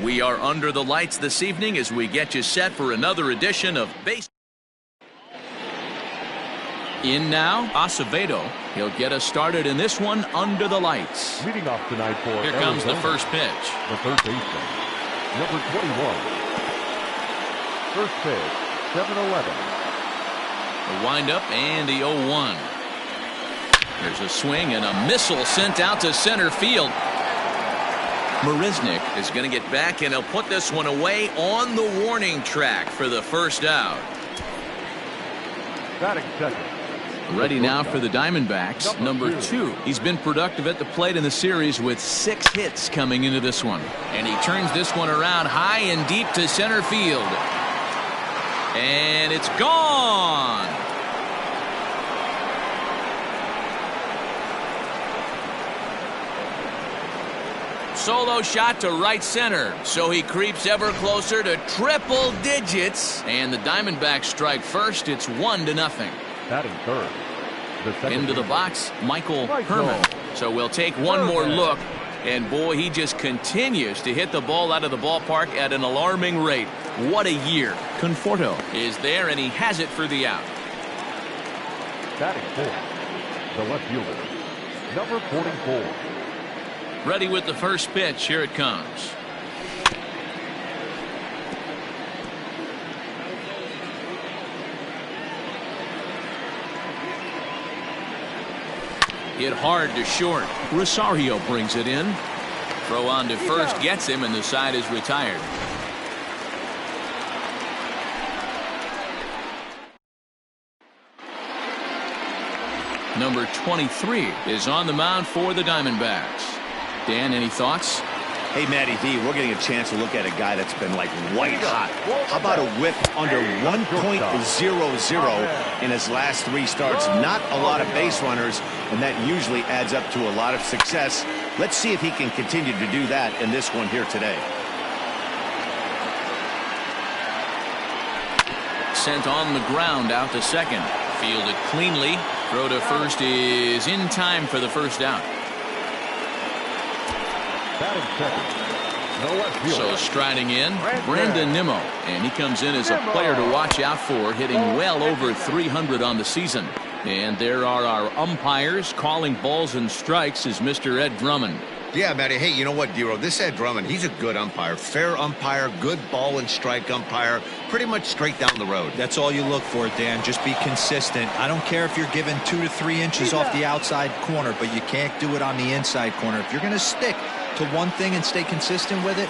We are under the lights this evening as we get you set for another edition of Base. In now, Acevedo. He'll get us started in this one under the lights. Leading off tonight for Here Arizona, comes the first pitch. the third baseman, number 21. First pitch, 7-11. The windup and the 0-1. There's a swing and a missile sent out to center field. Marisnik is going to get back, and he'll put this one away on the warning track for the first out. Batting second. Ready now for the Diamondbacks, number 2. He's been productive at the plate in the series with 6 hits coming into this one. And he turns this one around high and deep to center field. And it's gone. Solo shot to right center, so he creeps ever closer to triple digits, and the Diamondbacks strike first. It's 1-0. Batting third. Into the box, Michael Herman. So we'll take one more look, and boy, he just continues to hit the ball out of the ballpark at an alarming rate. What a year. Conforto is there, and he has it for the out. Batting fourth, the left fielder, number 44. Ready with the first pitch. Here it comes. Hit hard to short. Rosario brings it in. Throw on to first gets him, and the side is retired. Number 23 is on the mound for the Diamondbacks. Dan, any thoughts? Hey, Matty D, we're getting a chance to look at a guy that's been like white hot. How about a whip under 1.00 in his last 3 starts? Not a lot of base runners, and that usually adds up to a lot of success. Let's see if he can continue to do that in this one here today. Sent on the ground out to second. Fielded cleanly. Throw to first is in time for the first out. So striding in, Brandon Nimmo, and he comes in as a player to watch out for, hitting well over 300 on the season. And there are our umpires calling balls and strikes is Mr. Ed Drummond. Yeah, Matty. Hey, you know what, Dero? This Ed Drummond, he's a good umpire. Fair umpire, good ball and strike umpire. Pretty much straight down the road. That's all you look for, Dan. Just be consistent. I don't care if you're given 2 to 3 inches off the outside corner, but you can't do it on the inside corner. If you're going to stick to one thing and stay consistent with it,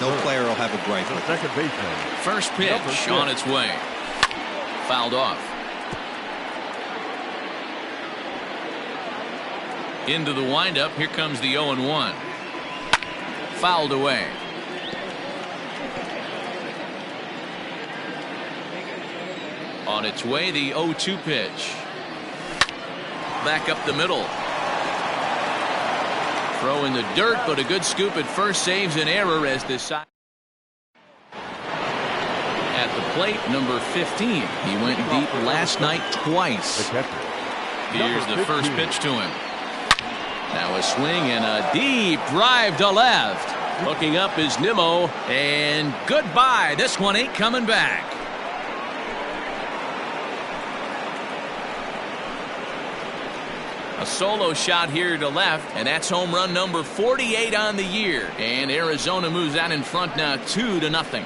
no player will have a gripe with it. First pitch on its way. Fouled off. Into the windup. Here comes the 0-1. Fouled away. On its way, the 0-2 pitch. Back up the middle. Throw in the dirt, but a good scoop at first saves an error as this side. At the plate, number 15. He went deep last night twice. Here's the first pitch to him. Now a swing and a deep drive to left. Looking up is Nimmo, and goodbye. This one ain't coming back. A solo shot here to left, and that's home run number 48 on the year. And Arizona moves out in front now 2-0.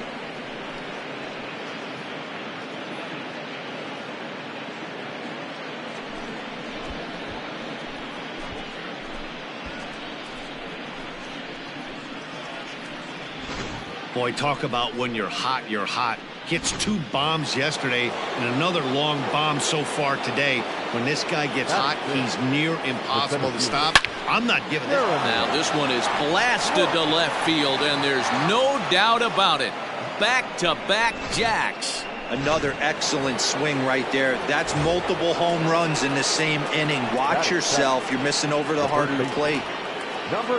Boy, talk about when you're hot, you're hot. Hits 2 bombs yesterday and another long bomb so far today. When this guy gets hot, he's near impossible to stop. I'm not giving it. Now this one is blasted to left field, and there's no doubt about it. Back-to-back jacks. Another excellent swing right there. That's multiple home runs in the same inning. Watch yourself. You're missing over the heart of the plate.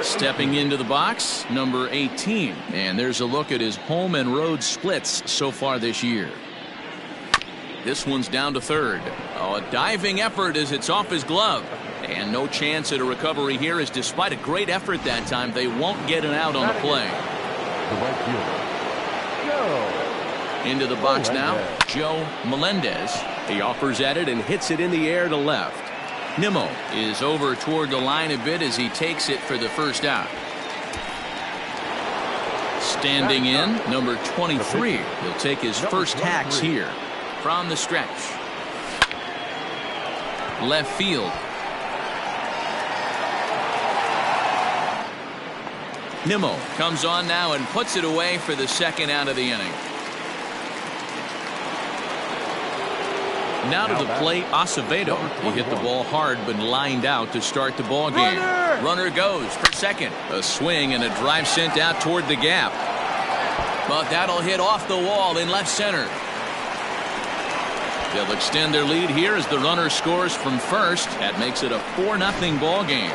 Stepping into the box, number 18. And there's a look at his home and road splits so far this year. This one's down to third. Oh, a diving effort as it's off his glove. And no chance at a recovery here, as despite a great effort that time, they won't get an out on the play. The right fielder, Joe. Into the box now, Joe Melendez. He offers at it and hits it in the air to left. Nimmo is over toward the line a bit as he takes it for the first out. Standing in, number 23. He'll take his first hacks here from the stretch. Left field. Nimmo comes on now and puts it away for the second out of the inning. Now to the plate, Acevedo. He hit the ball hard but lined out to start the ball game. Runner goes for second. A swing and a drive sent out toward the gap. But that'll hit off the wall in left center. They'll extend their lead here as the runner scores from first. That makes it a 4-0 ball game.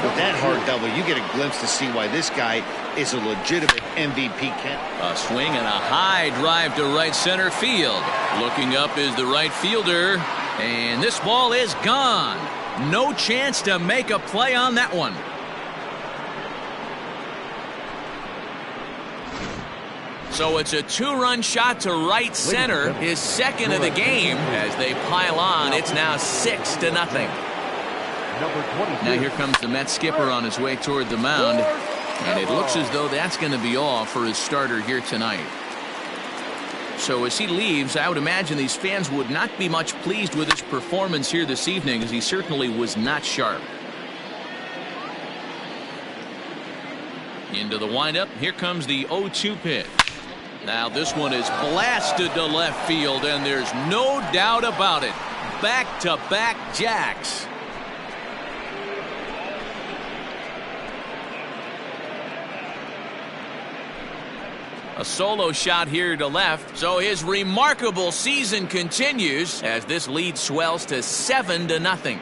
With that hard double, you get a glimpse to see why this guy is a legitimate MVP candidate. A swing and a high drive to right center field. Looking up is the right fielder, and this ball is gone. No chance to make a play on that one. So it's a 2-run shot to right center, his second of the game. As they pile on, it's now 6-0. Now here comes the Mets skipper on his way toward the mound, and it looks as though that's going to be all for his starter here tonight. So as he leaves, I would imagine these fans would not be much pleased with his performance here this evening, as he certainly was not sharp. Into the windup, here comes the 0-2 pitch. Now this one is blasted to left field, and there's no doubt about it. Back-to-back jacks. A solo shot here to left, so his remarkable season continues as this lead swells to 7-0.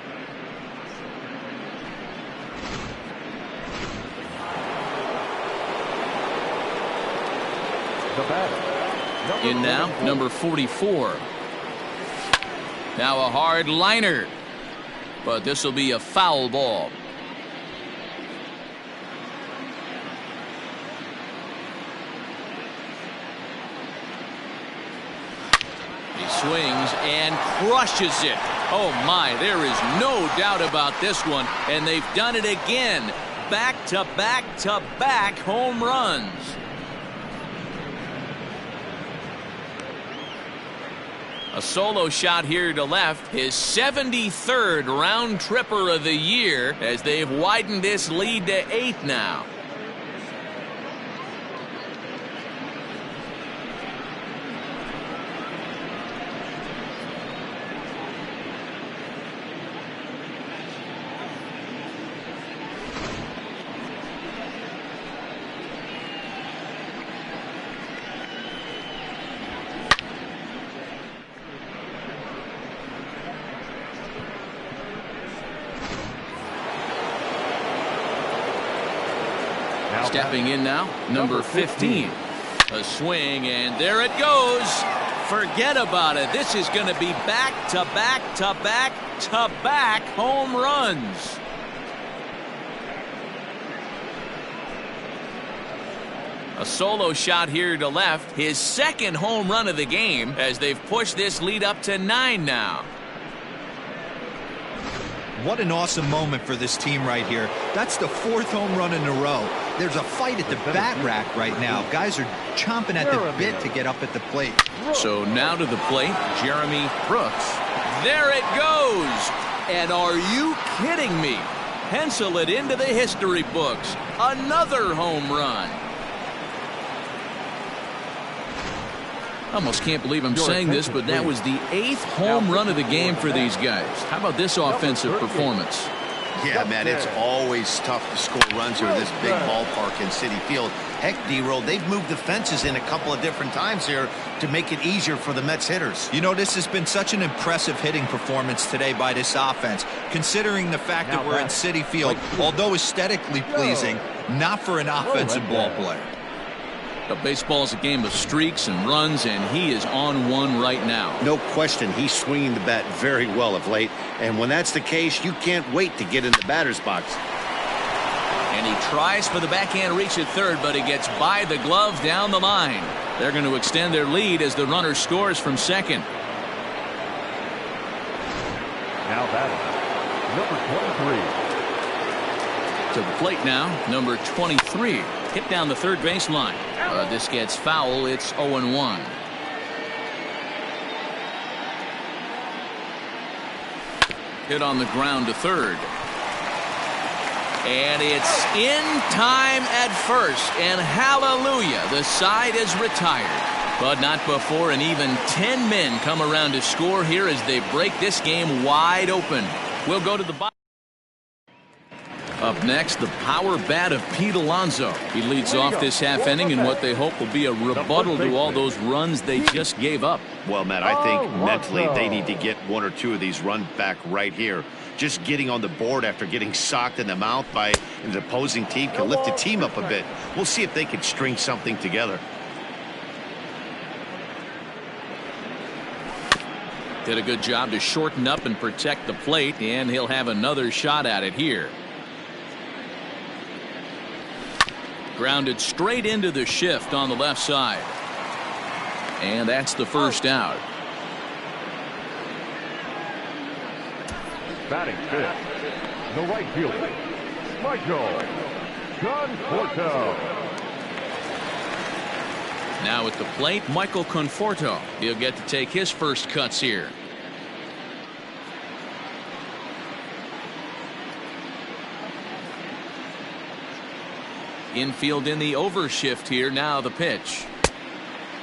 In now, number 44. Now a hard liner, but this will be a foul ball. He swings and crushes it. Oh my, there is no doubt about this one, and they've done it again. Back-to-back-to-back home runs. A solo shot here to left, his 73rd round tripper of the year, as they've widened this lead to 8 now. Stepping in now, number 15. A swing, and there it goes. Forget about it. This is going to be back-to-back-to-back-to-back home runs. A solo shot here to left, his second home run of the game, as they've pushed this lead up to 9 now. What an awesome moment for this team right here. That's the 4th home run in a row. There's a fight at the bat rack right now. Guys are chomping at the bit to get up at the plate. So now to the plate, Jeremy Brooks. There it goes. And are you kidding me? Pencil it into the history books. Another home run. Almost can't believe I'm saying this, but that was the 8th home run of the game for these guys. How about this offensive performance? Yeah, man, it's always tough to score runs here at this big ballpark in Citi Field. Heck, D-Roll, they've moved the fences in a couple of different times here to make it easier for the Mets hitters. You know, this has been such an impressive hitting performance today by this offense, considering the fact that we're in Citi Field, although aesthetically pleasing, not for an offensive ball player. But baseball is a game of streaks and runs, and he is on one right now. No question, he's swinging the bat very well of late. And when that's the case, you can't wait to get in the batter's box. And he tries for the backhand reach at third, but he gets by the glove down the line. They're going to extend their lead as the runner scores from second. Now batting, number 23. To the plate now, number 23. Hit down the third baseline. This gets foul. It's 0-1. Hit on the ground to third. And it's in time at first. And hallelujah, the side is retired. But not before an even 10 men come around to score here as they break this game wide open. We'll go to the bottom. Up next, the power bat of Pete Alonso. He leads off this half inning in what they hope will be a rebuttal to all those runs they just gave up. Well, Matt, I think mentally they need to get one or two of these runs back right here. Just getting on the board after getting socked in the mouth by an opposing team can lift the team up a bit. We'll see if they can string something together. Did a good job to shorten up and protect the plate, and he'll have another shot at it here. Grounded straight into the shift on the left side. And that's the first out. Batting fifth, the right fielder, Michael Conforto. Now at the plate, Michael Conforto. He'll get to take his first cuts here. Infield in the overshift here. Now the pitch.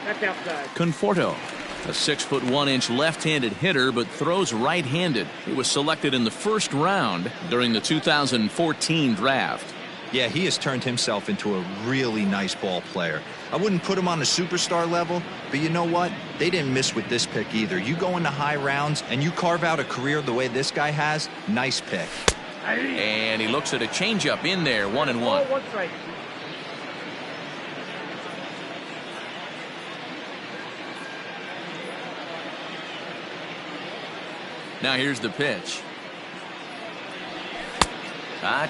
That's outside. Conforto, a 6'1" left-handed hitter, but throws right-handed. He was selected in the first round during the 2014 draft. Yeah, he has turned himself into a really nice ball player. I wouldn't put him on a superstar level, but you know what? They didn't miss with this pick either. You go into high rounds and you carve out a career the way this guy has, nice pick. And he looks at a changeup in there, 1-1. One strike. Now here's the pitch.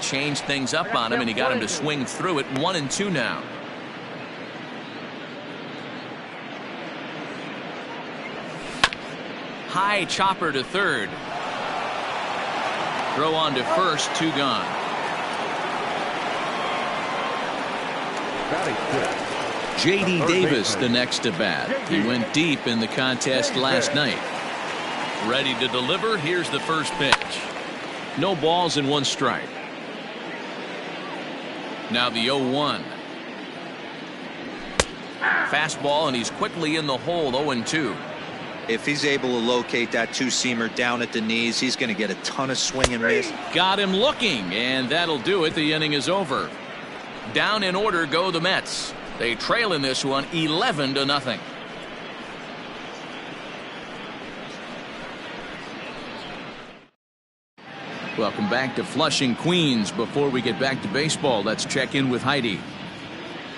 Changed things up on him, and he got him to swing through it. 1-2 now. High chopper to third. Throw on to first, 2 gone. J.D. Davis the next to bat. He went deep in the contest last night. Ready to deliver. Here's the first pitch. No balls and 1 strike. Now the 0-1. Fastball, and he's quickly in the hole. 0-2. If he's able to locate that two-seamer down at the knees, he's going to get a ton of swing and miss. Got him looking, and that'll do it. The inning is over. Down in order go the Mets. They trail in this one 11-0. Welcome back to Flushing, Queens. Before we get back to baseball, let's check in with Heidi.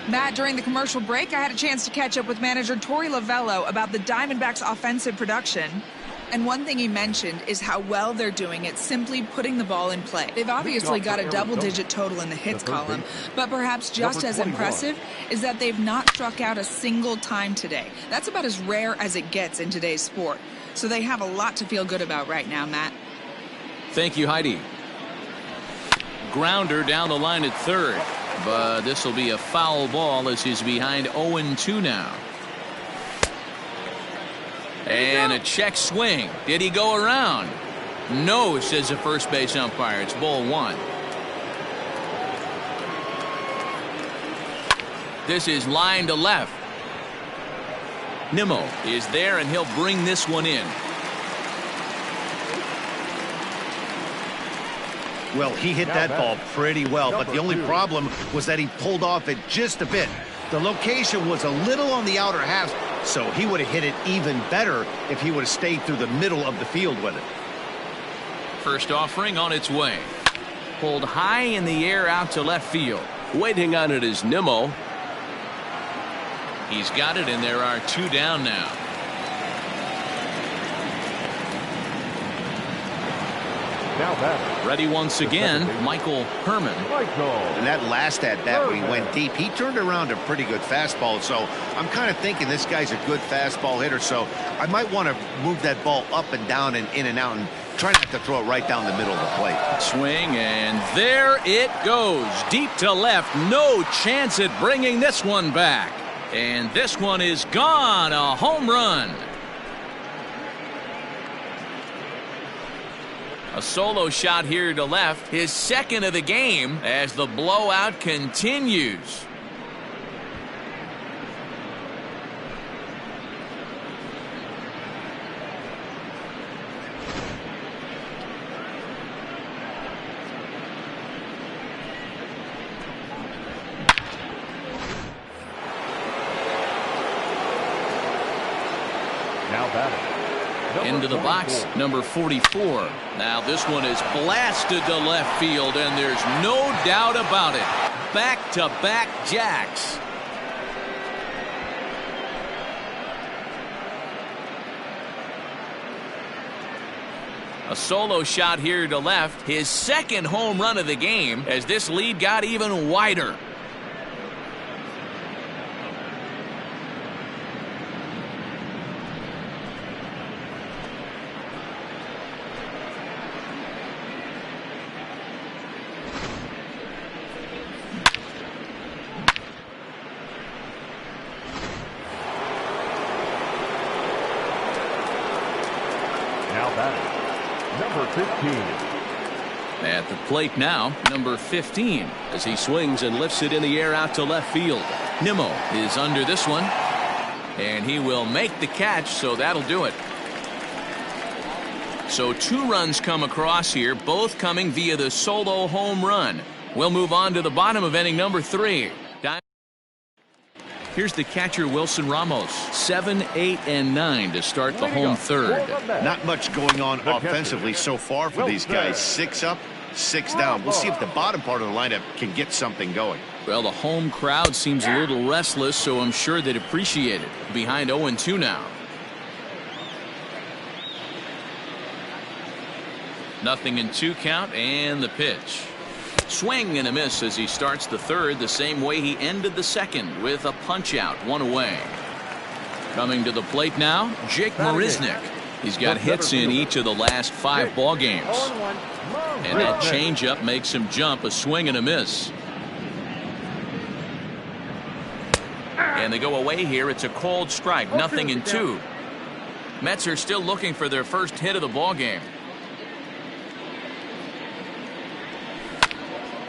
Matt, during the commercial break, I had a chance to catch up with manager Torey Lovello about the Diamondbacks' offensive production. And one thing he mentioned is how well they're doing at simply putting the ball in play. They've obviously got a double-digit total in the hits column, but perhaps just as impressive is that they've not struck out a single time today. That's about as rare as it gets in today's sport. So they have a lot to feel good about right now, Matt. Thank you, Heidi. Grounder down the line at third, but this will be a foul ball as he's behind 0-2 now. And a check swing. Did he go around? No, says the first base umpire. It's ball 1. This is line to left. Nimmo is there, and he'll bring this one in. Well, he hit that ball pretty well, but the only problem was that he pulled off it just a bit. The location was a little on the outer half, so he would have hit it even better if he would have stayed through the middle of the field with it. First offering on its way. Pulled high in the air out to left field. Waiting on it is Nimmo. He's got it, and there are 2 down now. Now batting. Ready once again, Michael Herman. And that last at bat when he went deep, he turned around a pretty good fastball. So I'm kind of thinking this guy's a good fastball hitter. So I might want to move that ball up and down and in and out and try not to throw it right down the middle of the plate. Swing, and there it goes. Deep to left. No chance at bringing this one back. And this one is gone. A home run. A solo shot here to left. His second of the game as the blowout continues. Now batting. Into the box, number 44. Now this one is blasted to left field, and there's no doubt about it. Back-to-back jacks. A solo shot here to left. His second home run of the game as this lead got even wider. Number 15. At the plate now, number 15, as he swings and lifts it in the air out to left field. Nimmo is under this one, and he will make the catch, so that'll do it. So 2 runs come across here, both coming via the solo home run. We'll move on to the bottom of inning number 3. Here's the catcher, Wilson Ramos. 7, 8, and 9 to start the home third. Not much going on offensively so far for these guys. 6 up, 6 down. We'll see if the bottom part of the lineup can get something going. Well, the home crowd seems a little restless, so I'm sure they'd appreciate it. Behind 0-2 now. Nothing in 2 count, and the pitch. Swing and a miss as he starts the third the same way he ended the second, with a punch out, 1 away. Coming to the plate now, Jake Marisnick. He's got hits in each of the last 5 ball games. And that changeup makes him jump. A swing and a miss. And they go away here. It's a cold strike. Nothing in 2. Mets are still looking for their first hit of the ball game.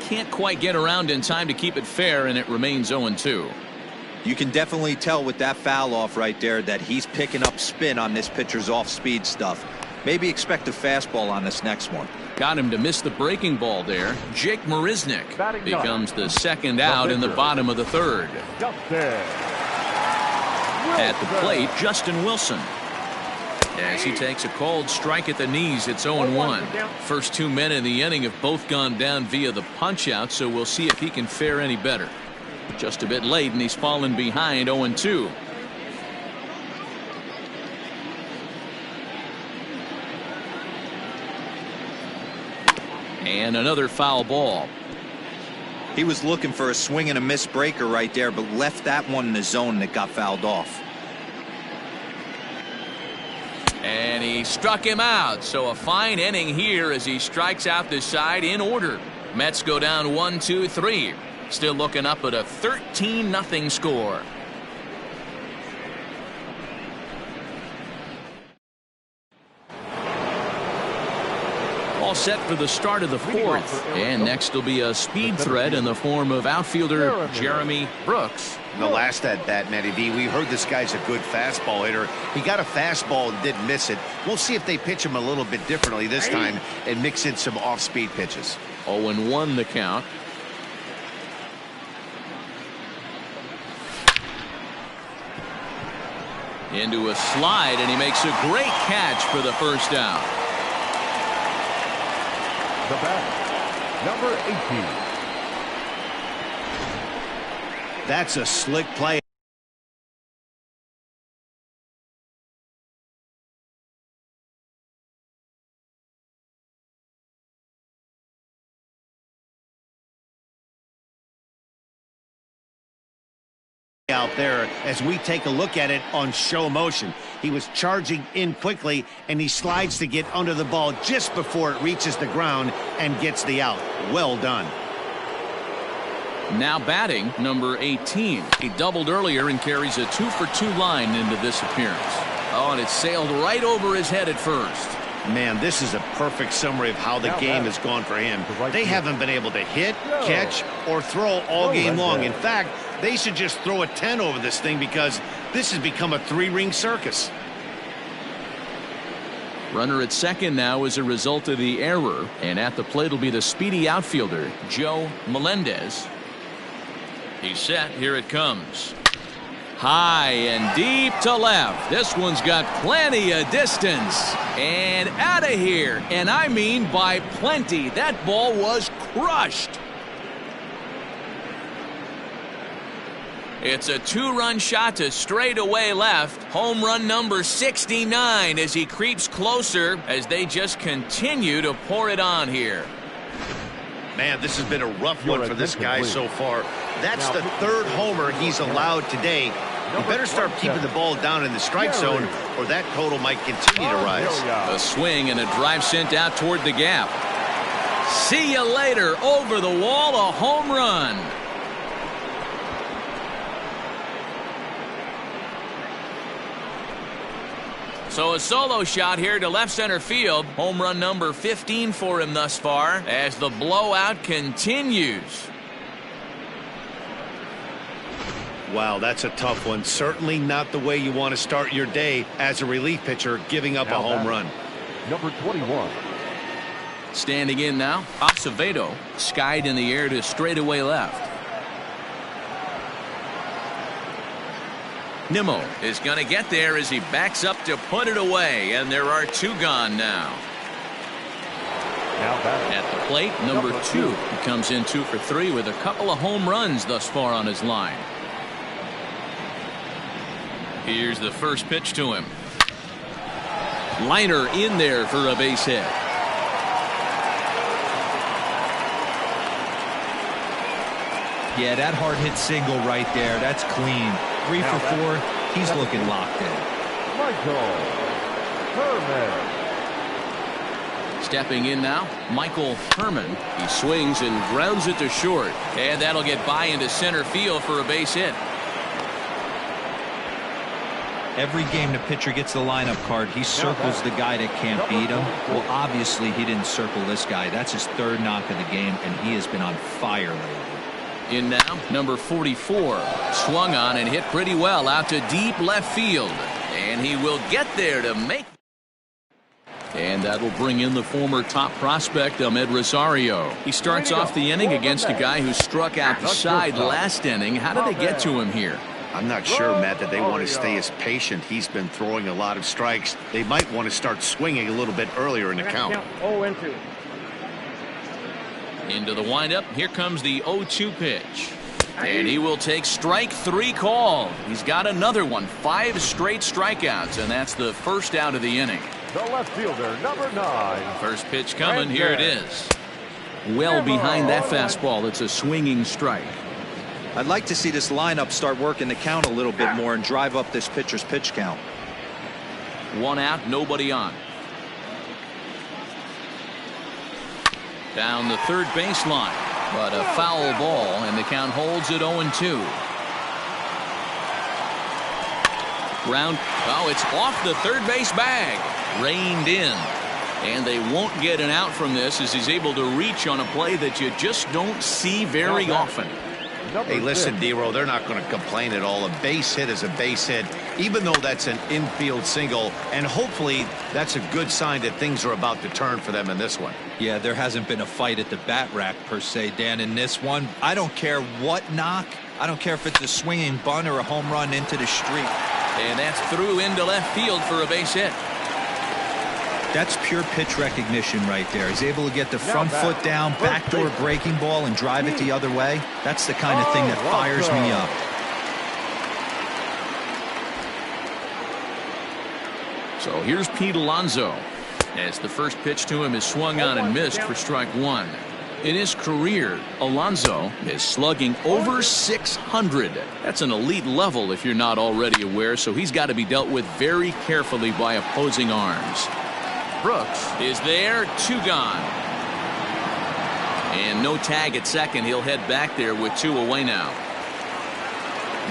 Can't quite get around in time to keep it fair, and it remains 0-2. You can definitely tell with that foul off right there that he's picking up spin on this pitcher's off-speed stuff. Maybe expect a fastball on this next one. Got him to miss the breaking ball there. Jake Marisnick becomes the second out in the bottom of the third. At the plate, Justin Wilson. As he takes a cold strike at the knees, it's 0-1. First 2 men in the inning have both gone down via the punch out, so we'll see if he can fare any better. Just a bit late, and he's fallen behind 0-2. And another foul ball. He was looking for a swing and a miss breaker right there, but left that one in the zone that got fouled off. And he struck him out, so a fine inning here as he strikes out the side in order. Mets go down 1-2-3. Still looking up at a 13-0 score. All set for the start of the fourth. And next will be a speed threat in the form of outfielder Jeremy Brooks. The last at bat, Matty V, we heard this guy's a good fastball hitter. He got a fastball and didn't miss it. We'll see if they pitch him a little bit differently this time and mix in some off-speed pitches. 0-1 the count. Into a slide, and he makes a great catch for the first out. The bat, number 18. That's a slick play. out there as we take a look at it on show motion. He was charging in quickly, and he slides to get under the ball just before it reaches the ground and gets the out. Well done. Now batting, number 18. He doubled earlier and carries a 2-for-2 line into this appearance. Oh, and it sailed right over his head at first. Man, this is a perfect summary of how the game has gone for him. They haven't been able to hit, catch, or throw all game long. In fact, they should just throw a 10 over this thing because this has become a 3-ring circus. Runner at second now as a result of the error, and at the plate will be the speedy outfielder, Joe Melendez. He's set. Here it comes. High and deep to left. This one's got plenty of distance. And out of here. And I mean by plenty. That ball was crushed. It's a 2-run shot to straightaway left. Home run number 69 as he creeps closer as they just continue to pour it on here. Man, this has been a rough one for this guy so far. That's the 3rd homer he's allowed today. He better start keeping the ball down in the strike zone, or that total might continue to rise. A swing and a drive sent out toward the gap. See you later. Over the wall, a home run. So a solo shot here to left center field. Home run number 15 for him thus far as the blowout continues. Wow, that's a tough one. Certainly not the way you want to start your day as a relief pitcher, giving up a home run. Number 21. Standing in now, Acevedo skied in the air to straightaway left. Nimmo is going to get there as he backs up to put it away, and there are 2 gone now. At the plate, number 2. He comes in 2 for 3 with a couple of home runs thus far on his line. Here's the first pitch to him. Liner in there for a base hit. Yeah, that hard hit single right there. That's clean. 3 for 4. He's looking locked in. Michael Herman. Stepping in now, Michael Herman. He swings and grounds it to short. And that'll get by into center field for a base hit. Every game the pitcher gets the lineup card, he circles the guy that can't beat him. Well, obviously he didn't circle this guy. That's his 3rd knock of the game, and he has been on fire lately. In now, number 44. Swung on and hit pretty well out to deep left field. And he will get there to make. And that'll bring in the former top prospect, Ahmed Rosario. He starts off the inning against a guy who struck out the side last inning. How did they get to him here? I'm not sure, Matt, that they want to stay as patient. He's been throwing a lot of strikes. They might want to start swinging a little bit earlier in the count. 0-2. Into the windup. Here comes the 0-2 pitch. And he will take strike 3 called. He's got another one. 5 straight strikeouts, and that's the first out of the inning. The left fielder, number 9. First pitch coming. Here it is. Well behind that fastball. It's a swinging strike. I'd like to see this lineup start working the count a little bit more and drive up this pitcher's pitch count. 1 out, nobody on. Down the third baseline, but a foul ball, and the count holds at 0-2. Ground. Oh, it's off the third base bag. Reined in. And they won't get an out from this as he's able to reach on a play that you just don't see very often. Hey, listen, D-Row, they're not going to complain at all. A base hit is a base hit, even though that's an infield single. And hopefully that's a good sign that things are about to turn for them in this one. Yeah, there hasn't been a fight at the bat rack, per se, Dan, in this one. I don't care what knock. I don't care if it's a swinging bunt or a home run into the street. And that's through into left field for a base hit. That's pure pitch recognition right there. He's able to get the front foot down, backdoor breaking ball, and drive it the other way. That's the kind of thing that fires me up. So here's Pete Alonso as the first pitch to him is swung on and missed for strike 1. In his career, Alonso is slugging over 600. That's an elite level if you're not already aware, so he's got to be dealt with very carefully by opposing arms. Brooks is there, 2 gone. And no tag at second. He'll head back there with 2 away now.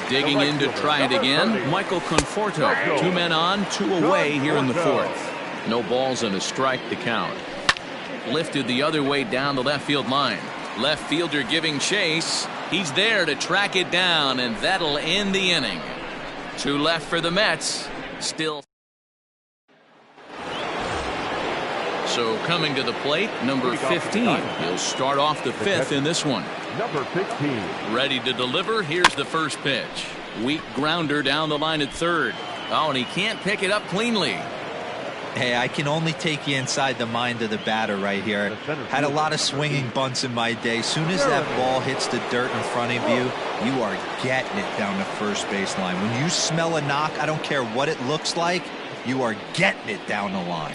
Digging in to try it again, Michael Conforto. 2 men on, 2 away here in the 4th. No balls and a strike to count. Lifted the other way down the left field line. Left fielder giving chase. He's there to track it down, and that'll end the inning. 2 left for the Mets. Still. So coming to the plate, number 15. He'll start off the 5th in this one. Number 15. Ready to deliver. Here's the first pitch. Weak grounder down the line at 3rd. Oh, and he can't pick it up cleanly. Hey, I can only take you inside the mind of the batter right here. Had a lot of swinging bunts in my day. Soon as that ball hits the dirt in front of you, you are getting it down the first base line. When you smell a knock, I don't care what it looks like, you are getting it down the line.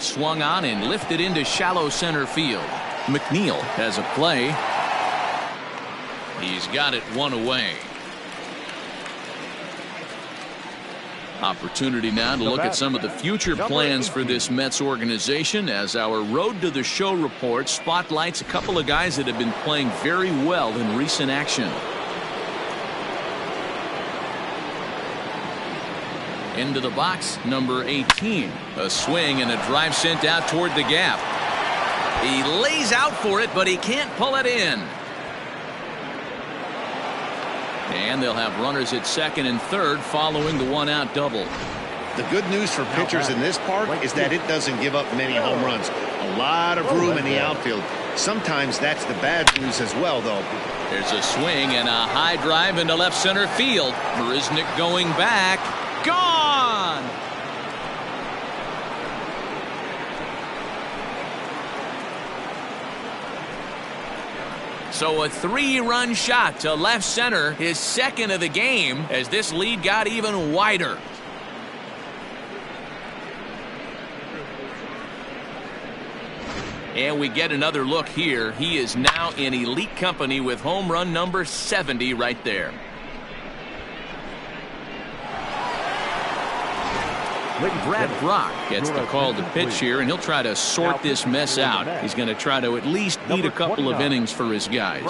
Swung on and lifted into shallow center field. McNeil has a play. He's got it 1 away. Opportunity now to look at some of the future plans for this Mets organization as our Road to the Show report spotlights a couple of guys that have been playing very well in recent action. Into the box, number 18. A swing and a drive sent out toward the gap. He lays out for it, but he can't pull it in. And they'll have runners at 2nd and 3rd following the 1-out double. The good news for pitchers in this park is that it doesn't give up many home runs. A lot of room in the outfield. Sometimes that's the bad news as well, though. There's a swing and a high drive into left center field. Marisnick going back. Gone! So a 3-run shot to left center, his 2nd of the game, as this lead got even wider. And we get another look here. He is now in elite company with home run number 70 right there. Brad Brock gets the call to pitch here, and he'll try to sort this mess out. He's going to try to at least eat a couple of innings for his guys.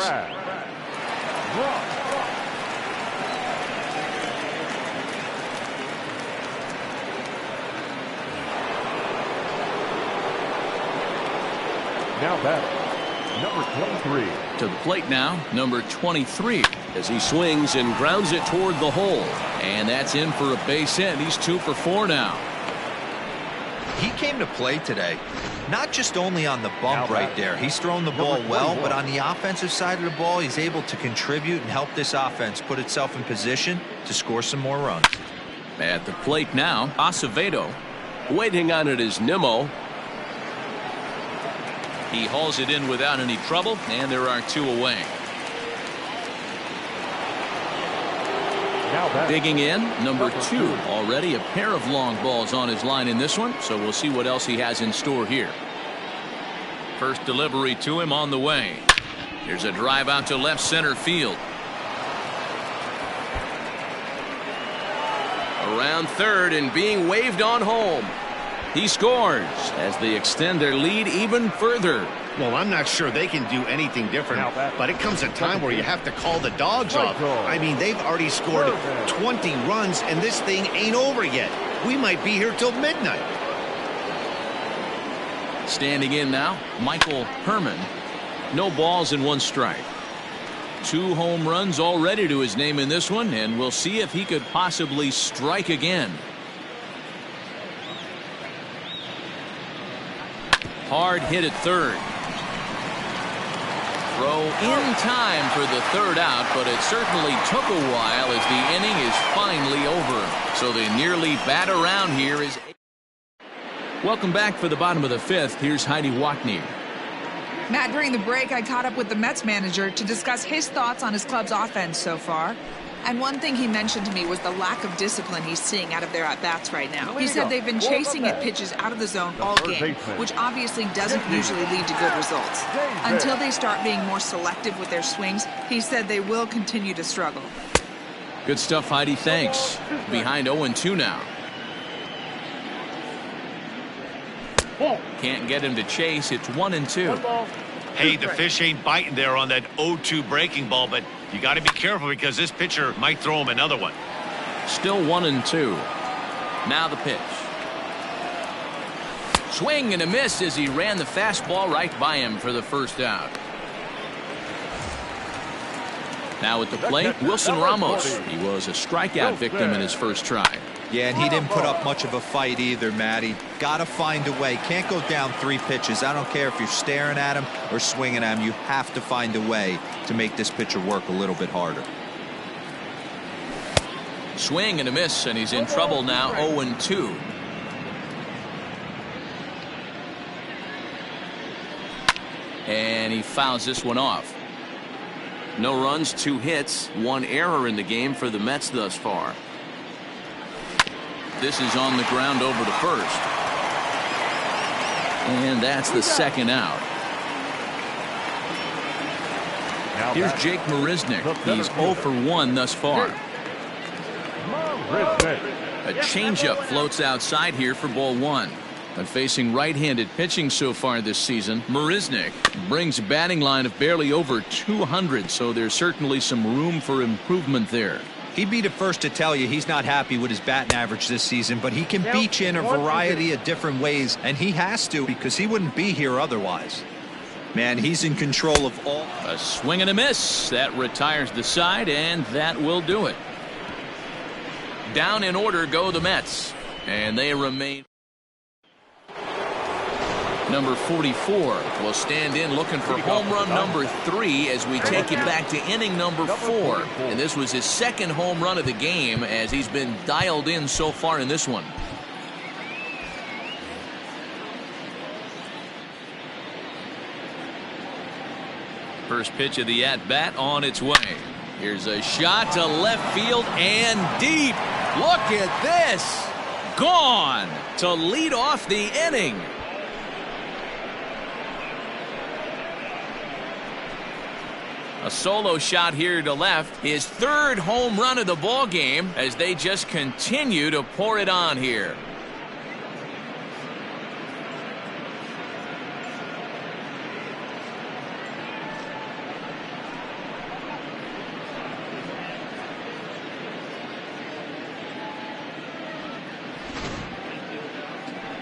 Now batting, number 23. To the plate now, number 23. As he swings and grounds it toward the hole. And that's in for a base hit. He's 2 for 4 now. He came to play today, not just only on the bump right there. He's thrown the ball well, but on the offensive side of the ball, he's able to contribute and help this offense put itself in position to score some more runs. At the plate now, Acevedo. Waiting on it is Nimmo. He hauls it in without any trouble, and there are 2 away. Digging in, number 2. Already a pair of long balls on his line in this one, so we'll see what else he has in store here. First delivery to him on the way. Here's a drive out to left center field. Around 3rd and being waved on home. He scores as they extend their lead even further. Well, I'm not sure they can do anything different, but it comes a time where you have to call the dogs off. I mean, they've already scored 20 runs, and this thing ain't over yet. We might be here till midnight. Standing in now, Michael Herman. No balls and 1 strike. 2 home runs already to his name in this one, and we'll see if he could possibly strike again. Hard hit at 3rd. Throw in time for the 3rd out, but it certainly took a while as the inning is finally over. So they nearly bat around here. Welcome back for the bottom of the 5th. Here's Heidi Watney. Matt, during the break, I caught up with the Mets manager to discuss his thoughts on his club's offense so far. And one thing he mentioned to me was the lack of discipline he's seeing out of their at-bats right now. He said they've been chasing at pitches out of the zone all game, which obviously doesn't usually lead to good results. Until they start being more selective with their swings, he said they will continue to struggle. Good stuff, Heidi. Thanks. Behind 0-2 now. Can't get him to chase. It's 1-2. Hey, the fish ain't biting there on that 0-2 breaking ball, but you got to be careful because this pitcher might throw him another one. Still 1-2. Now the pitch. Swing and a miss as he ran the fastball right by him for the first out. Now at the plate, Wilson Ramos. He was a strikeout victim in his first try. Yeah, and he didn't put up much of a fight either, Matty. Got to find a way. Can't go down 3 pitches. I don't care if you're staring at him or swinging at him. You have to find a way to make this pitcher work a little bit harder. Swing and a miss, and he's in trouble now. 0-2. And he fouls this one off. No runs, 2 hits, 1 error in the game for the Mets thus far. This is on the ground over to first. And that's the second out. Here's Jake Marisnick. He's 0 for 1 thus far. A changeup floats outside here for ball 1. But facing right-handed pitching so far this season, Marisnick brings a batting line of barely over 200, so there's certainly some room for improvement there. He'd be the first to tell you he's not happy with his batting average this season, but he can beat you in a variety of different ways, and he has to because he wouldn't be here otherwise. Man, he's in control of all. A swing and a miss. That retires the side, and that will do it. Down in order go the Mets, and they remain. Number 44 will stand in looking for home run number 3 as we take it back to inning number 4. And this was his second home run of the game as he's been dialed in so far in this one. First pitch of the at-bat on its way. Here's a shot to left field and deep. Look at this. Gone to lead off the inning. A solo shot here to left. His 3rd home run of the ball game as they just continue to pour it on here.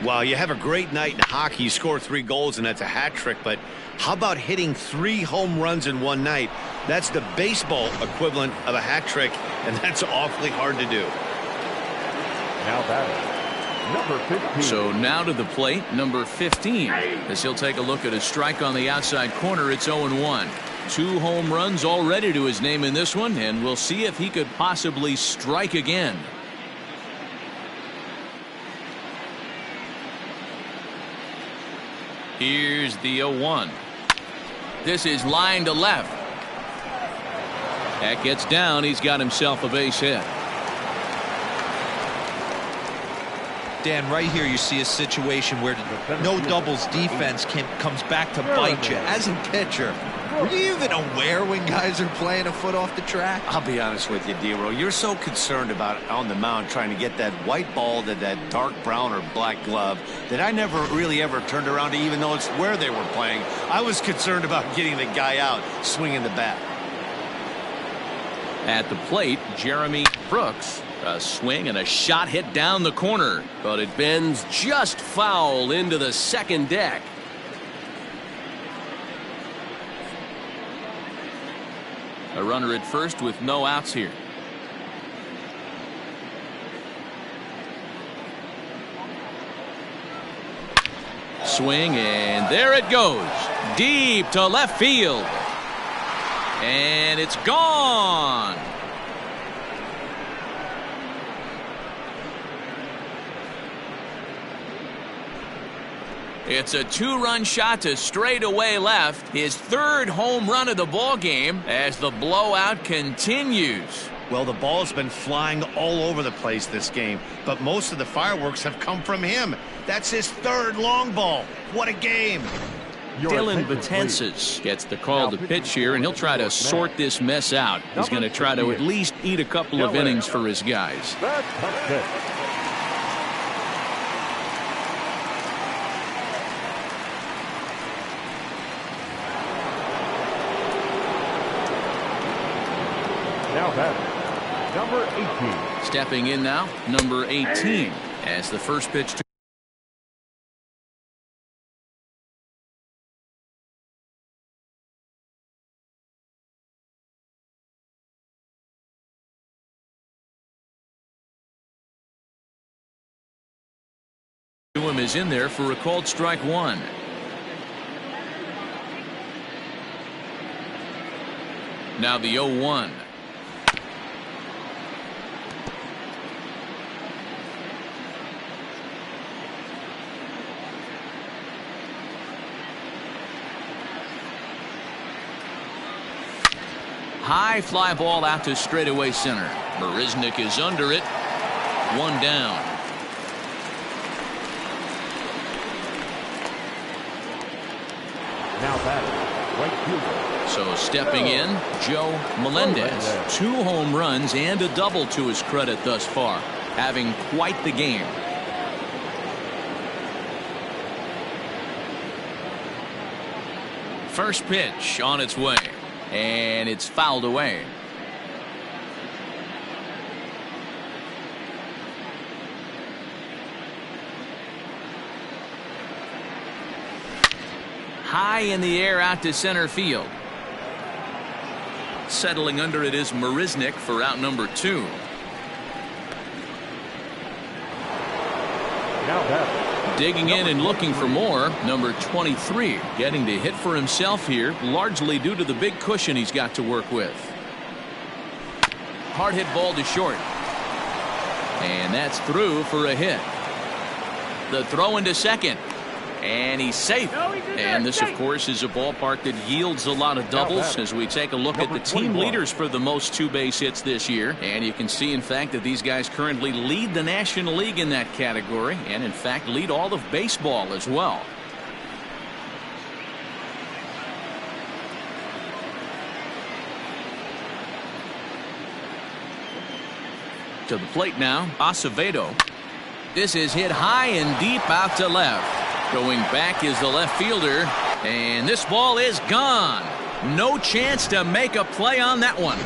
Wow, you have a great night in hockey. You score 3 goals, and that's a hat trick. But how about hitting 3 home runs in one night? That's the baseball equivalent of a hat trick, and that's awfully hard to do. Now batting, number 15. So now to the plate, number 15. As he'll take a look at a strike on the outside corner, it's 0-1. 2 home runs already to his name in this one, and we'll see if he could possibly strike again. Here's the 0-1. This is line to left. That gets down. He's got himself a base hit. Dan, right here you see a situation where no doubles defense comes back to bite you. As a pitcher, were you even aware when guys are playing a foot off the track? I'll be honest with you, D-Row. You're so concerned about on the mound trying to get that white ball to that dark brown or black glove that I never really ever turned around to even know it's where they were playing. I was concerned about getting the guy out swinging the bat. At the plate, Jeremy Brooks. A swing and a shot hit down the corner, but it bends just foul into the second deck. A runner at first with no outs here. Swing, and there it goes. Deep to left field. And it's gone. It's a 2-run shot to straightaway left. His 3rd home run of the ball game as the blowout continues. Well, the ball's been flying all over the place this game, but most of the fireworks have come from him. That's his third long ball. What a game. Dylan Betances gets the call to pitch here, and he'll try to sort this mess out. He's going to try to at least eat a couple of innings for his guys. Now batting, number 18. Stepping in now, number 18, as the first pitch to him is in there for a called strike one. Now the 0-1. High fly ball out to straightaway center. Marisnick is under it. One down. Now batting, right fielder. So stepping in, Joe Melendez. 2 home runs and a double to his credit thus far. Having quite the game. First pitch on its way. And it's fouled away. High in the air out to center field. Settling under it is Marisnick for out number 2. Now batting. Digging in and looking for more, number 23, getting to hit for himself here, largely due to the big cushion he's got to work with. Hard hit ball to short. And that's through for a hit. The throw into second. And he's safe. And this, of course, is a ballpark that yields a lot of doubles as we take a look at the team leaders for the most 2-base hits this year. And you can see, in fact, that these guys currently lead the National League in that category and, in fact, lead all of baseball as well. To the plate now, Acevedo. This is hit high and deep out to left. Going back is the left fielder, and this ball is gone. No chance to make a play on that one.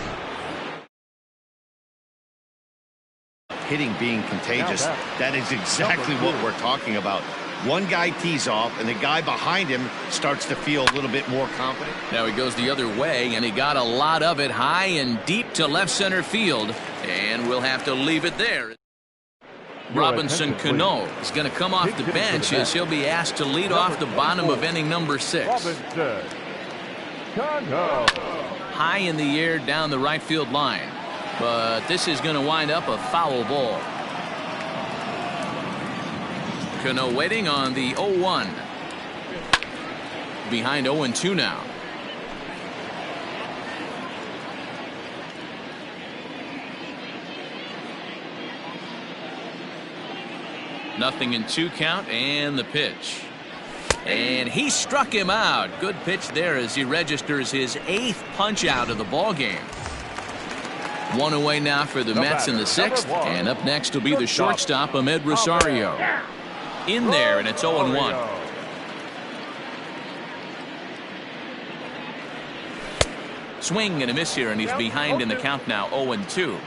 Hitting being contagious, that is exactly what we're talking about. One guy tees off, and the guy behind him starts to feel a little bit more confident. Now he goes the other way, and he got a lot of it high and deep to left center field, and we'll have to leave it there. Robinson Cano is going to come off the bench as he'll be asked to lead off the bottom of inning number 6. High in the air down the right field line. But this is going to wind up a foul ball. Cano waiting on the 0-1. Behind 0-2 now. Nothing in 2 count, and the pitch. And he struck him out. Good pitch there as he registers his 8th punch out of the ball game. 1 away now for the Mets in the 6th, and up next will be the shortstop, Ahmed Rosario. In there, and it's 0-1. Swing and a miss here, and he's behind in the count now, 0-2.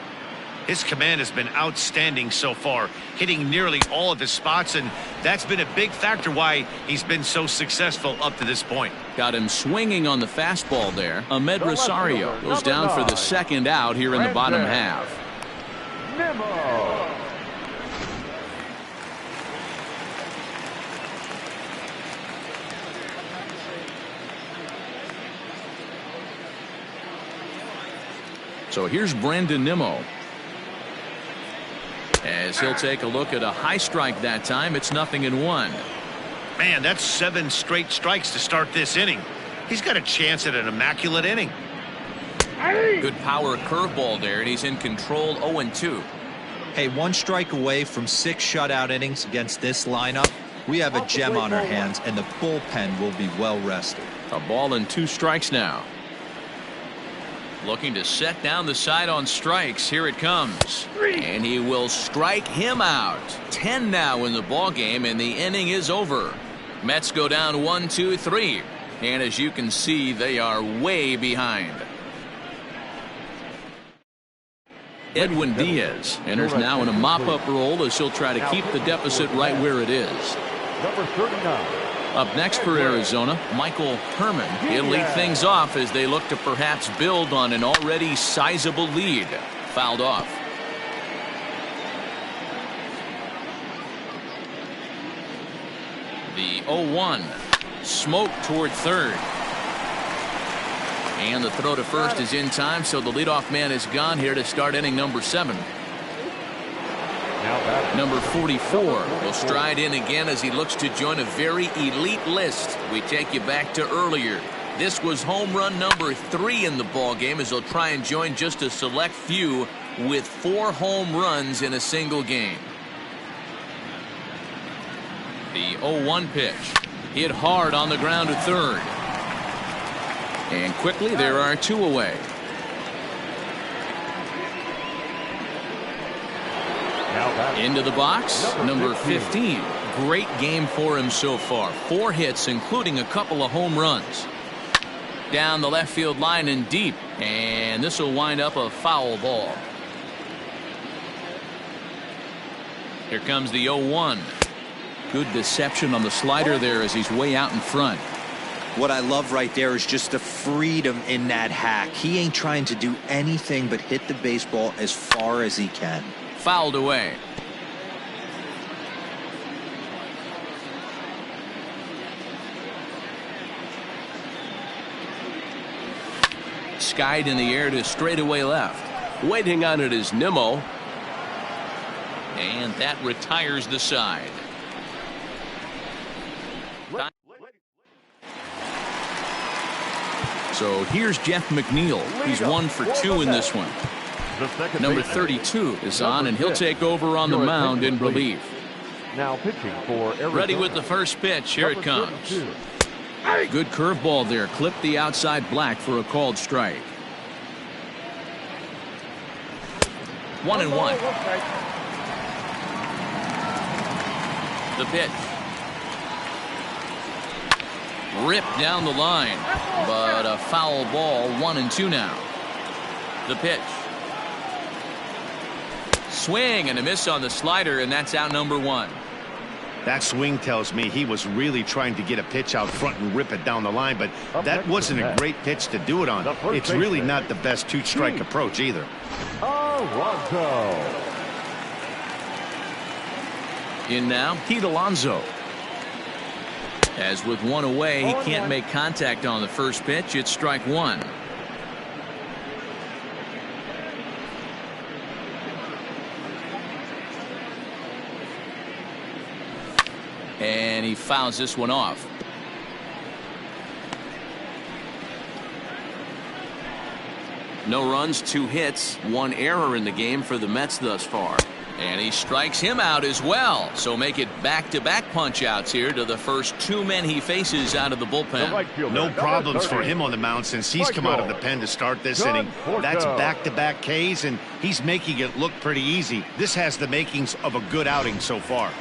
His command has been outstanding so far, hitting nearly all of his spots, and that's been a big factor why he's been so successful up to this point. Got him swinging on the fastball there. Ahmed Rosario goes down for the 2nd out here in the bottom half. So here's Brandon Nimmo. As he'll take a look at a high strike that time, it's 0-1. Man, that's 7 straight strikes to start this inning. He's got a chance at an immaculate inning. Good power curveball there, and he's in control. 0-2. Hey, 1 strike away from 6 shutout innings against this lineup. We have a gem on our hands, and the bullpen will be well rested. A ball and 2 strikes now. Looking to set down the side on strikes. Here it comes. And he will strike him out. 10 now in the ball game, and the inning is over. Mets go down 1-2-3. And as you can see, they are way behind. Edwin Diaz enters now in a mop-up role as he'll try to keep the deficit right where it is. Number 39. Up next for Arizona, Michael Herman. He'll lead things off as they look to perhaps build on an already sizable lead. Fouled off. The 0-1. Smoke toward third. And the throw to first is in time, so the leadoff man is gone here to start inning number 7. Number 44 will stride in again as he looks to join a very elite list. We take you back to earlier. This was home run number 3 in the ball game as he'll try and join just a select few with 4 home runs in a single game. The 0-1 pitch hit hard on the ground to third. And quickly there are 2 away. Into the box, number 15. Great game for him so far. 4 hits, including a couple of home runs. Down the left field line and deep. And this will wind up a foul ball. Here comes the 0-1. Good deception on the slider there as he's way out in front. What I love right there is just the freedom in that hack. He ain't trying to do anything but hit the baseball as far as he can. Fouled away. Skied in the air to straightaway left. Waiting on it is Nimmo. And that retires the side. So here's Jeff McNeil. He's 1 for 2 in this one. Number 32 is on, and he'll take over on the mound in relief. Now pitching for Arizona. Ready with the first pitch. Here it comes. Good curveball there. Clipped the outside black for a called strike. 1-1. The pitch. Ripped down the line, but a foul ball. 1-2 now. The pitch. Swing and a miss on the slider, and that's out number 1. That swing tells me he was really trying to get a pitch out front and rip it down the line, but that wasn't a great pitch to do it on. It's really not the best 2-strike approach either. Alonso. In now, Pete Alonso. As with 1 away, he can't make contact on the first pitch. It's strike 1. And he fouls this one off. No runs, 2 hits, 1 error in the game for the Mets thus far. And he strikes him out as well. So make it back-to-back punch-outs here to the first 2 men he faces out of the bullpen. No problems for him on the mound since he's come out of the pen to start this inning. That's back-to-back Ks, and he's making it look pretty easy. This has the makings of a good outing so far.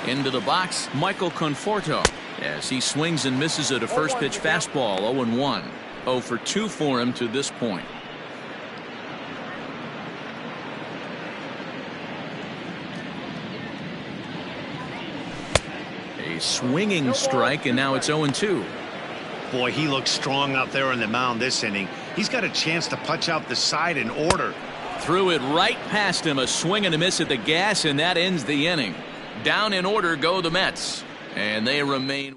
Into the box, Michael Conforto, as he swings and misses at a first pitch fastball. 0-1. 0 for 2 for him to this point. A swinging strike, and now it's 0-2. Boy, he looks strong out there on the mound this inning. He's got a chance to punch out the side in order. Threw it right past him. A swing and a miss at the gas, and that ends the inning. Down in order go the Mets, and they remain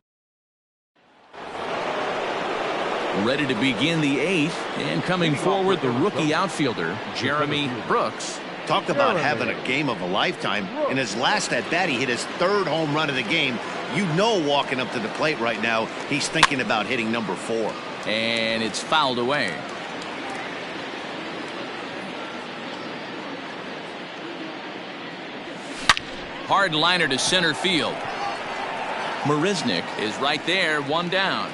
ready to begin the 8th. And coming forward, the rookie outfielder Jeremy Brooks. Talk about having a game of a lifetime. In his last at bat, he hit his 3rd home run of the game. You know, walking up to the plate right now, he's thinking about hitting number 4. and it's fouled away. Hard liner to center field. Marisnik is right there, one down.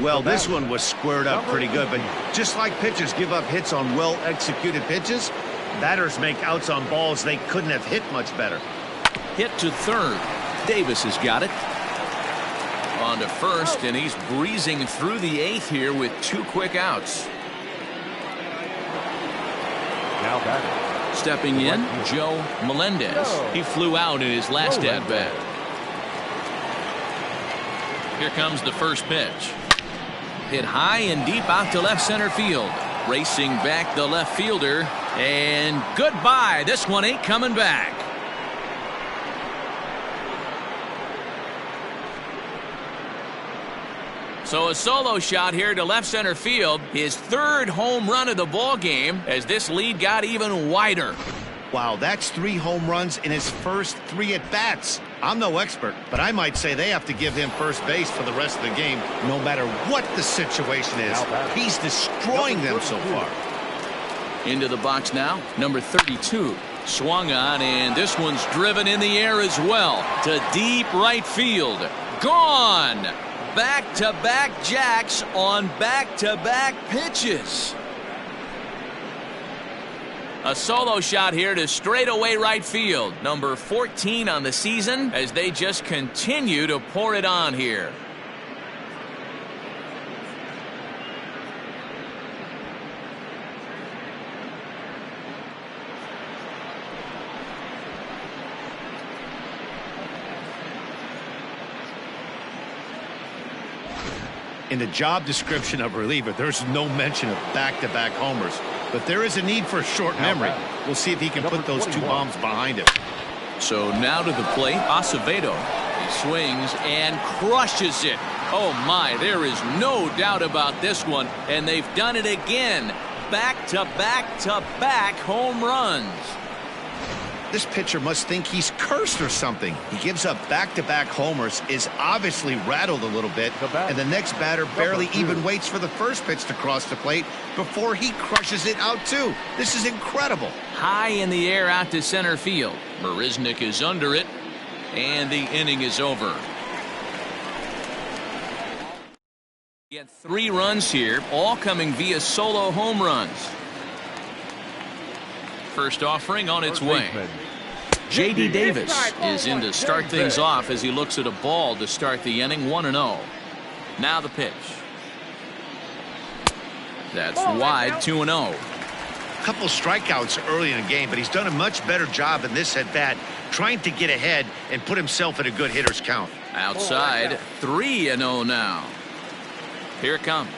Well, this one was squared up pretty good, but just like pitchers give up hits on well-executed pitches, batters make outs on balls they couldn't have hit much better. Hit to third. Davis has got it. On to first, and he's breezing through the eighth here with 2 quick outs. Now batting. Stepping in, Joe Melendez. He flew out in his last at-bat. Here comes the first pitch. Hit high and deep out to left center field. Racing back the left fielder. And goodbye. This one ain't coming back. So a solo shot here to left center field. His 3rd home run of the ball game as this lead got even wider. Wow, that's 3 home runs in his first 3 at-bats. I'm no expert, but I might say they have to give him first base for the rest of the game, no matter what the situation is. He's destroying them so far. Into the box now, number 32. Swung on, and this one's driven in the air as well to deep right field. Gone! Back-to-back jacks on back-to-back pitches. A solo shot here to straightaway right field. Number 14 on the season as they just continue to pour it on here. In the job description of reliever, there's no mention of back-to-back homers. But there is a need for short memory. We'll see if he can put those 2 bombs behind him. So now to the plate, Acevedo. He swings and crushes it. Oh my, there is no doubt about this one. And they've done it again. Back-to-back-to-back home runs. This pitcher must think he's cursed or something. He gives up back-to-back homers, is obviously rattled a little bit, and the next batter barely even waits for the first pitch to cross the plate before he crushes it out too. This is incredible. High in the air out to center field. Marisnik is under it, and the inning is over. Get 3 runs here, all coming via solo home runs. First offering on its way. J.D. Davis is in to start things off as he looks at a ball to start the inning, 1-0. Now the pitch. That's wide, 2-0. Couple strikeouts early in the game, but he's done a much better job in this at-bat, trying to get ahead and put himself in a good hitter's count. Outside, 3-0 now. Here it comes.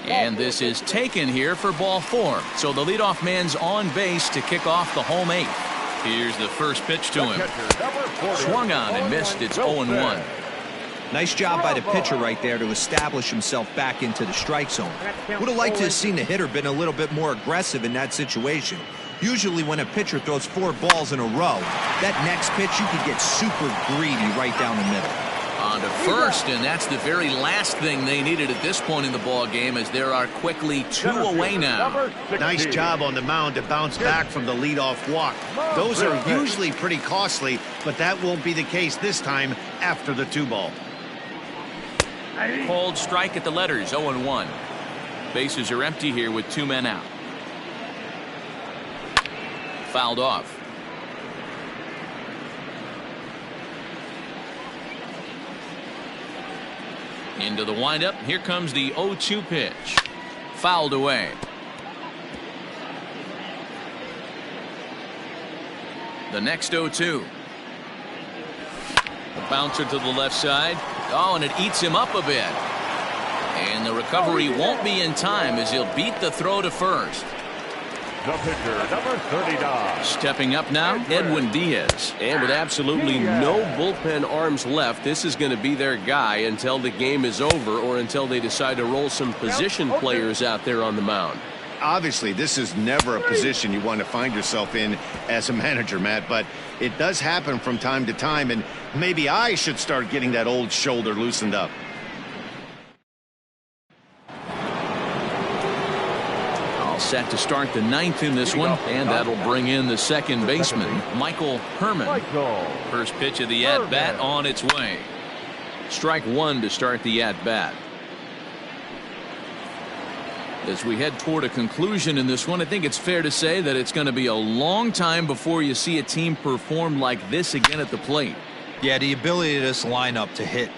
And this is taken here for ball 4. So the leadoff man's on base to kick off the home 8th. Here's the first pitch to him. Swung on and missed. It's 0-1. Nice job by the pitcher right there to establish himself back into the strike zone. Would have liked to have seen the hitter been a little bit more aggressive in that situation. Usually when a pitcher throws 4 balls in a row, that next pitch you could get super greedy right down the middle. On to first, and that's the very last thing they needed at this point in the ball game, as there are quickly 2 away now. Nice job on the mound to bounce back from the leadoff walk. Those are usually pretty costly, but that won't be the case this time after the 2-ball. Cold strike at the letters, 0-1. Bases are empty here with 2 men out. Fouled off. Into the windup. Here comes the 0-2 pitch. Fouled away. The next 0-2. A bouncer to the left side. Oh, and it eats him up a bit. And the recovery won't be in time as he'll beat the throw to first. The pitcher, number 39. Stepping up now, Edwin Diaz. And with absolutely no bullpen arms left, this is going to be their guy until the game is over or until they decide to roll some position players out there on the mound. obviously, this is never a position you want to find yourself in as a manager, Matt, but it does happen from time to time, and maybe I should start getting that old shoulder loosened up. All set to start the ninth in this one, and that'll bring in the second baseman, Michael Herman. First pitch of the at-bat on its way. Strike one to start the at-bat. As we head toward a conclusion in this one, I think it's fair to say that it's going to be a long time before you see a team perform like this again at the plate. Yeah, the ability of this lineup to hit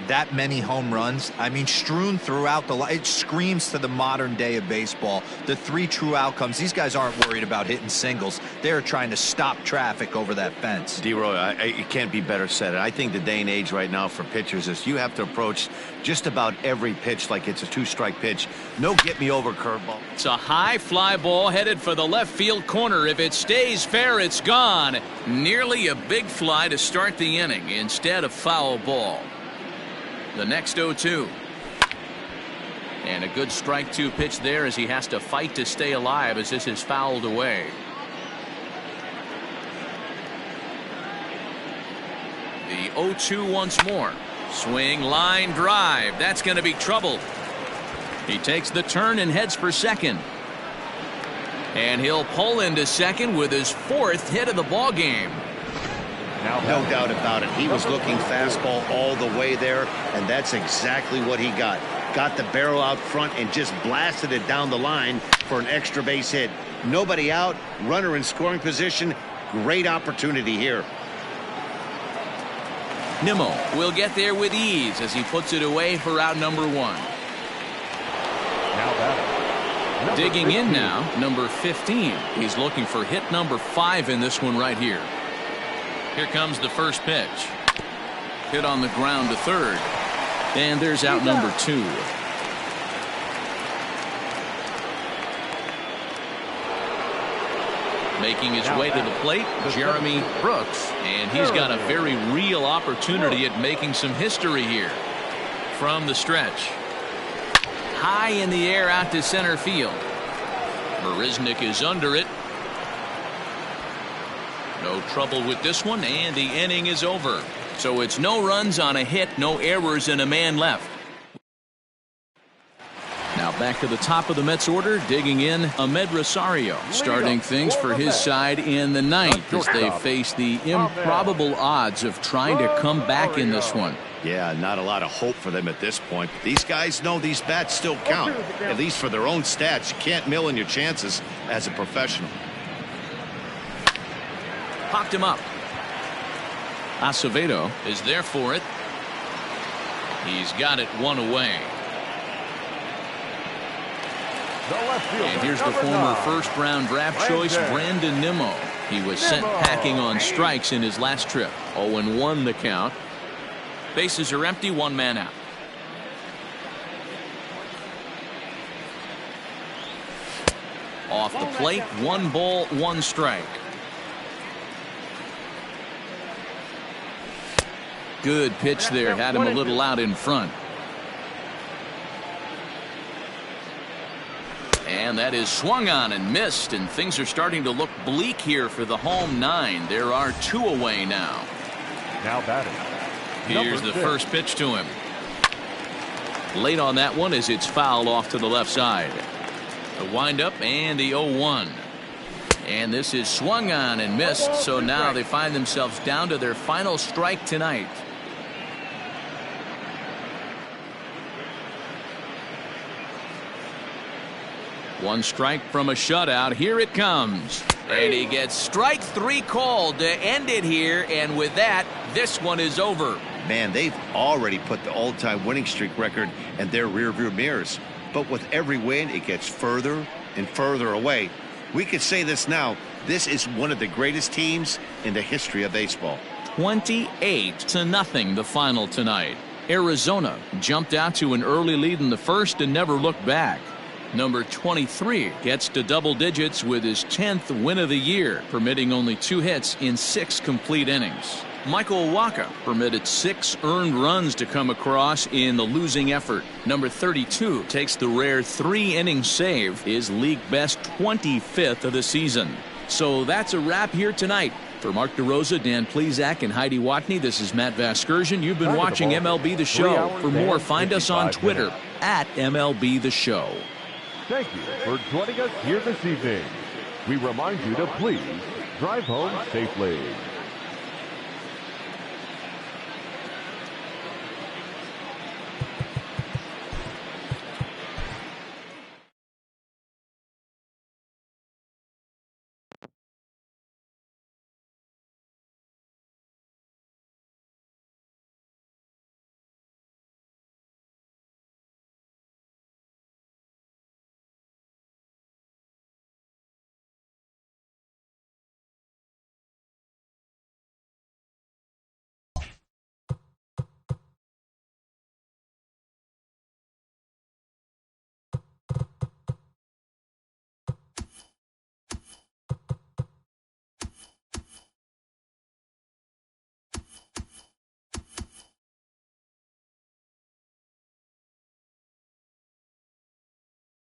that many home runs, I mean, strewn throughout the line, it screams to the modern day of baseball. The three true outcomes. These guys aren't worried about hitting singles. They're trying to stop traffic over that fence. D-Roy, it can't be better said. I think the day and age right now for pitchers is you have to approach just about every pitch like it's a two-strike pitch. No get-me-over curveball. It's a high fly ball headed for the left field corner. If it stays fair, it's gone. Nearly a big fly to start the inning instead of foul ball. The next 0-2. And a good strike two pitch there as he has to fight to stay alive as this is fouled away. The 0-2 once more. Swing, line drive. That's going to be trouble. He takes the turn and heads for second. And he'll pull into second with his fourth hit of the ball game. No doubt about it. He was looking fastball all the way there, and that's exactly what he got. Got the barrel out front and just blasted it down the line for an extra base hit. Nobody out, runner in scoring position. Great opportunity here. Nimmo will get there with ease as he puts it away for out number one. Now batting. Digging in now, number 15. He's looking for hit number 5 in this one right here. Here comes the first pitch. Hit on the ground to third. And there's out number 2. Making his way to the plate, Jeremy Brooks. And he's got a very real opportunity at making some history here. From the stretch. High in the air out to center field. Marisnik is under it. No trouble with this one, and the inning is over. So it's no runs on a hit, no errors, and a man left. Now back to the top of the Mets order, digging in Ahmed Rosario, starting things for his side in the ninth as they face the improbable odds of trying to come back in this one. Yeah, not a lot of hope for them at this point. These guys know these bats still count, at least for their own stats. You can't mill in your chances as a professional. Popped him up. Acevedo is there for it. He's got it one away. And here's the former first-round draft choice, Brandon Nimmo. He was sent packing on strikes in his last trip. 0-1 the count. Bases are empty, one man out. Off the plate, 1 ball, 1 strike. Good pitch there, had him a little out in front. And that is swung on and missed, and things are starting to look bleak here for the home 9. There are 2 away now. Now batting. Here's the first pitch to him. Late on that one as it's fouled off to the left side. The windup and the 0-1. And this is swung on and missed, so now they find themselves down to their final strike tonight. One strike from a shutout. Here it comes. And he gets strike 3 called to end it here. And with that, this one is over. Man, they've already put the all-time winning streak record in their rearview mirrors. But with every win, it gets further and further away. We could say this now. This is one of the greatest teams in the history of baseball. 28-0 the final tonight. Arizona jumped out to an early lead in the first and never looked back. Number 23 gets to double digits with his 10th win of the year, permitting only 2 hits in 6 complete innings. Michael Waka permitted 6 earned runs to come across in the losing effort. Number 32 takes the rare 3-inning save, his league best 25th of the season. So that's a wrap here tonight. For Mark DeRosa, Dan Plesac, and Heidi Watney, this is Matt Vasgersian. You've been watching MLB The Show. For more, find us on Twitter at MLB The Show. Thank you for joining us here this evening. We remind you to please drive home safely.